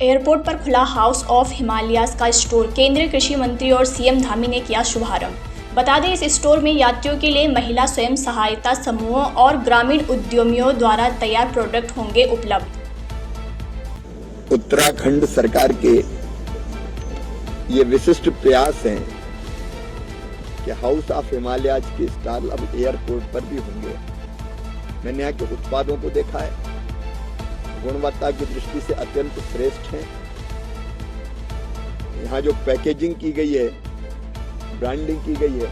Airport पर खुला house of Himalayas का स्टोर। केंद्रीय कृषि मंत्री और सीएम धामी ने किया शुभारंभ। बता दें, इस स्टोर में यात्रियों के लिए महिला स्वयं सहायता समूहों और ग्रामीण उद्यमियों द्वारा तैयार प्रोडक्ट होंगे उपलब्ध। उत्तराखंड सरकार के ये विशिष्ट प्रयास हैं कि हाउस ऑफ हिमालयाज के स्टॉल अब एयरपोर्ट पर भी होंगे। मैंने यहाँ के उत्पादों को देखा है, गुणवत्ता की दृष्टि से अत्यंत श्रेष्ठ हैं। यहाँ जो पैकेजिंग की गई है, ब्रांडिंग की गई है,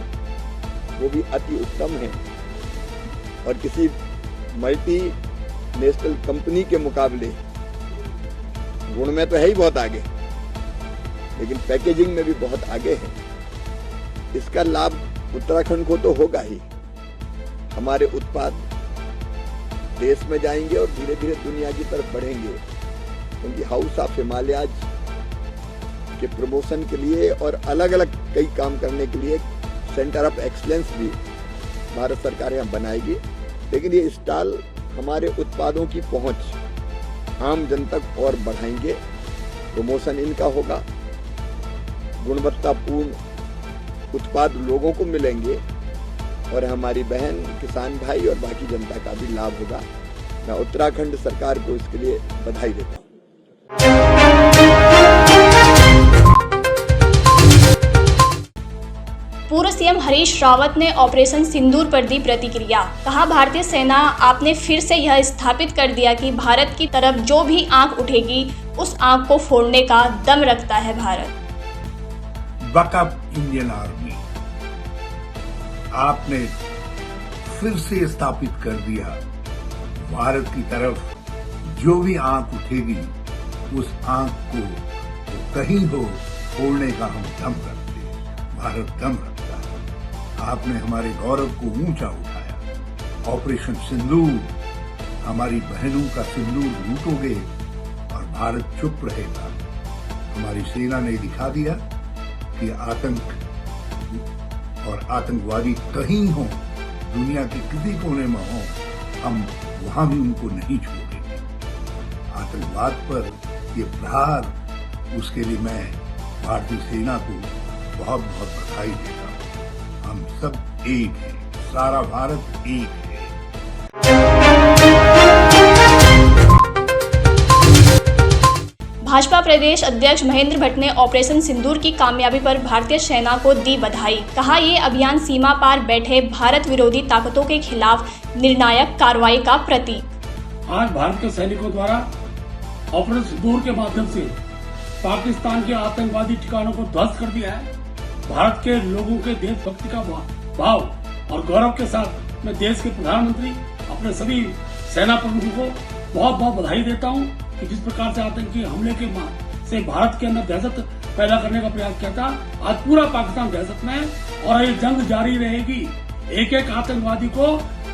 वो भी अति उत्तम है और किसी मल्टी नेशनल कंपनी के मुकाबले गुण में तो है ही बहुत आगे, लेकिन पैकेजिंग में भी बहुत आगे है। इसका लाभ उत्तराखंड को तो होगा ही। हमारे उत्पाद देश में जाएंगे और धीरे धीरे दुनिया की तरफ बढ़ेंगे, क्योंकि हाउस ऑफ हिमालयाज के प्रमोशन के लिए और अलग अलग कई काम करने के लिए सेंटर ऑफ एक्सीलेंस भी भारत सरकार यहाँ बनाएगी। लेकिन ये स्टॉल हमारे उत्पादों की पहुंच आम जन तक और बढ़ाएंगे। प्रमोशन इनका होगा, गुणवत्तापूर्ण उत्पाद लोगों को मिलेंगे और हमारी बहन, किसान भाई और बाकी जनता का भी लाभ होगा। मैं उत्तराखंड सरकार को इसके लिए बधाई देता हूँ। पूर्व सीएम हरीश रावत ने ऑपरेशन सिंदूर पर दी प्रतिक्रिया। कहा, भारतीय सेना आपने फिर से यह स्थापित कर दिया कि भारत की तरफ जो भी आंख उठेगी उस आंख को फोड़ने का दम रखता है भारत। बैकअप इंडियन आर्मी आपने फिर से स्थापित कर दिया। भारत की तरफ जो भी आंख उठेगी उस आंख को कहीं हो फोड़ने का हम दम रखते हैं। भारत दम रखता है। आपने हमारे गौरव को ऊंचा उठाया। ऑपरेशन सिंदूर, हमारी बहनों का सिंदूर लूटोगे और भारत चुप रहेगा। हमारी सेना ने दिखा दिया कि आतंक और आतंकवादी कहीं हो, दुनिया के किसी कोने में हो, हम वहां भी उनको नहीं छोड़ेंगे। आतंकवाद पर ये प्रहार, उसके लिए मैं भारतीय सेना को बहुत बहुत बधाई देता हूं। हम सब एक हैं, सारा भारत एक है। भाजपा प्रदेश अध्यक्ष महेंद्र भट्ट ने ऑपरेशन सिंदूर की कामयाबी पर भारतीय सेना को दी बधाई। कहा, ये अभियान सीमा पार बैठे भारत विरोधी ताकतों के खिलाफ निर्णायक कार्रवाई का प्रतीक। आज भारत के सैनिकों द्वारा ऑपरेशन सिंदूर के माध्यम से पाकिस्तान के आतंकवादी ठिकानों को ध्वस्त कर दिया है। भारत के लोगों के देशभक्ति का भाव और गौरव के साथ मैं देश के प्रधानमंत्री, अपने सभी सेना प्रमुखों को बहुत बहुत बधाई देता हूँ कि जिस प्रकार से आतंकी हमले के से भारत के अंदर दहशत पैदा करने का प्रयास किया था, आज पूरा पाकिस्तान दहशत में है और ये जंग जारी रहेगी। एक एक आतंकवादी को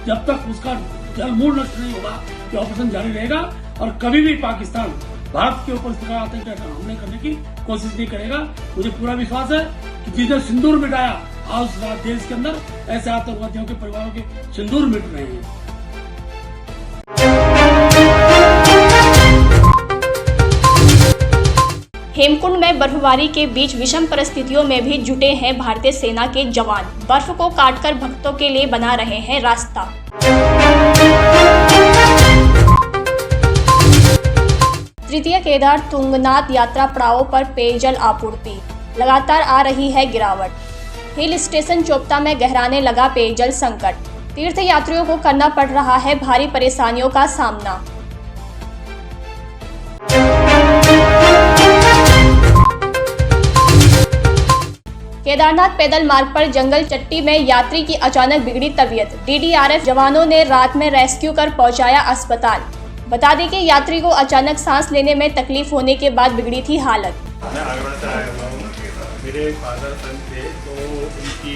जब तक उसका जलमूल नष्ट नहीं होगा, ये ऑपरेशन जारी रहेगा और कभी भी पाकिस्तान भारत के ऊपर इस प्रकार आतंकी हमले करने की कोशिश नहीं करेगा। मुझे पूरा विश्वास है कि जिसने सिंदूर मिटाया, आज देश के अंदर ऐसे आतंकवादियों के परिवारों के सिंदूर मिट रहे हैं। हेमकुंड में बर्फबारी के बीच विषम परिस्थितियों में भी जुटे हैं भारतीय सेना के जवान। बर्फ को काटकर भक्तों के लिए बना रहे हैं रास्ता। तृतीय केदार तुंगनाथ यात्रा पड़ावों पर पेयजल आपूर्ति। लगातार आ रही है गिरावट। हिल स्टेशन चोपता में गहराने लगा पेयजल संकट। तीर्थ यात्रियों को करना पड़ रहा है भारी परेशानियों का सामना। केदारनाथ पैदल मार्ग पर जंगल चट्टी में यात्री की अचानक बिगड़ी तबीयत। डीडीआरएफ जवानों ने रात में रेस्क्यू कर पहुंचाया अस्पताल। बता दें कि यात्री को अचानक सांस लेने में तकलीफ होने के बाद बिगड़ी थी हालत। मैं आगरा से आया हुआ हूँ। मेरे फादर सन थे, तो उनकी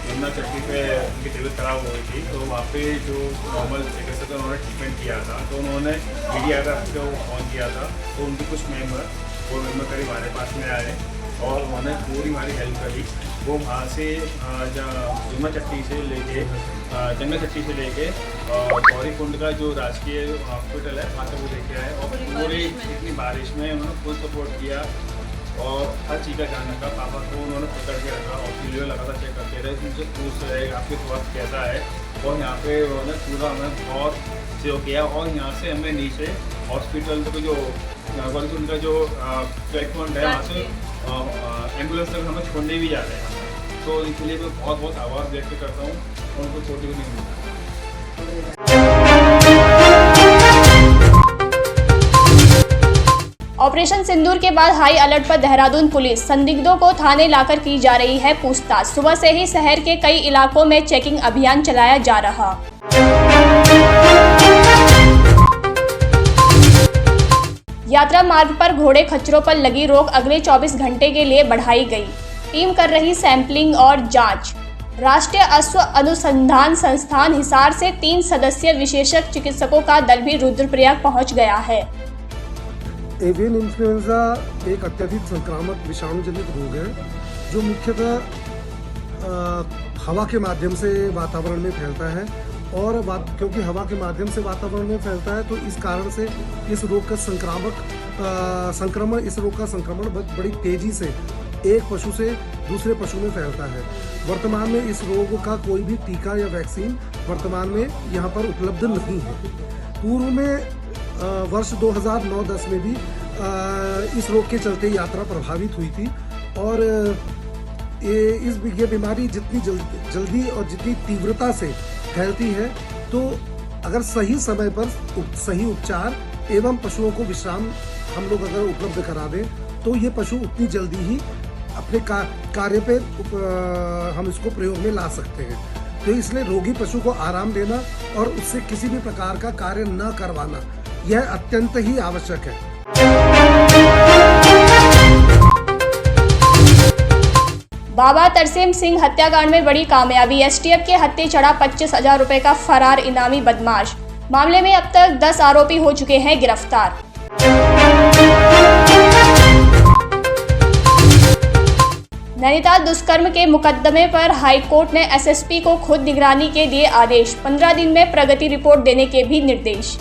यमुना चट्टी पे उनकी तबीयत खराब हो गई थी, तो वहाँ पे जो नॉर्मल चिकित्सक उन्होंने ट्रीटमेंट किया था, तो उन्होंने डीडीआरएफ को फोन किया था, तो उनके कुछ मेंबर करीब हमारे पास में आए और उन्होंने पूरी हमारी हेल्प करी। वो वहाँ से जुम्मा चट्टी से लेके जंगल चट्टी से लेके गौरी कुंड का जो राजकीय हॉस्पिटल है वहाँ से वो लेके आए और पूरी इतनी बारिश में उन्होंने फुल सपोर्ट किया और हर चीज़ का ध्यान रखा। पापा को उन्होंने पकड़ के रखा और वीडियो लगातार चेक करते रहे उनसे पूछ रहे आपके स्वास्थ्य कैसा है। और यहाँ पे उन्होंने पूरा हमें बहुत सहयोग किया और यहाँ से हमें नीचे हॉस्पिटल तो जो उनका जो चेक पॉइंट है वहाँ से एम्बुलेंस तक हमें छोड़ने भी जाते हैं। तो इसके लिए मैं बहुत बहुत आभार व्यक्त करता हूँ और उनको छोटी भी नहीं मिलता। ऑपरेशन सिंदूर के बाद हाई अलर्ट पर देहरादून पुलिस। संदिग्धों को थाने लाकर की जा रही है पूछताछ। सुबह से ही शहर के कई इलाकों में चेकिंग अभियान चलाया जा रहा। यात्रा मार्ग पर घोड़े खच्चरों पर लगी रोक अगले 24 घंटे के लिए बढ़ाई गई। टीम कर रही सैंपलिंग और जांच। राष्ट्रीय अश्व अनुसंधान संस्थान हिसार से 3 सदस्यीय विशेषज्ञ चिकित्सकों का दल भी रुद्रप्रयाग पहुंच गया है। एवियन इन्फ्लुएंजा एक अत्यधिक संक्रामक विषाणु जनित रोग है जो मुख्यतः हवा के माध्यम से वातावरण में फैलता है और क्योंकि हवा के माध्यम से वातावरण में फैलता है तो इस कारण से इस रोग का संक्रमण बड़ी तेजी से एक पशु से दूसरे पशु में फैलता है। वर्तमान में इस रोग का कोई भी टीका या वैक्सीन वर्तमान में यहाँ पर उपलब्ध नहीं है। पूर्व में वर्ष 2009-10 में भी इस रोग के चलते यात्रा प्रभावित हुई थी और ये बीमारी जितनी जल्दी और जितनी तीव्रता से फैलती है तो अगर सही समय पर सही उपचार एवं पशुओं को विश्राम हम लोग अगर उपलब्ध करा दें तो ये पशु उतनी जल्दी ही अपने कार्य पे हम इसको प्रयोग में ला सकते हैं। तो इसलिए रोगी पशु को आराम देना और उससे किसी भी प्रकार का कार्य न करवाना यह अत्यंत ही आवश्यक है। बाबा तरसेम सिंह हत्याकांड में बड़ी कामयाबी। एसटीएफ के हत्थे चढ़ा 25,000 रुपए का फरार इनामी बदमाश। मामले में अब तक 10 आरोपी हो चुके हैं गिरफ्तार। नैनीताल दुष्कर्म के मुकदमे पर हाईकोर्ट ने एसएसपी को खुद निगरानी के दिए आदेश। 15 दिन में प्रगति रिपोर्ट देने के भी निर्देश।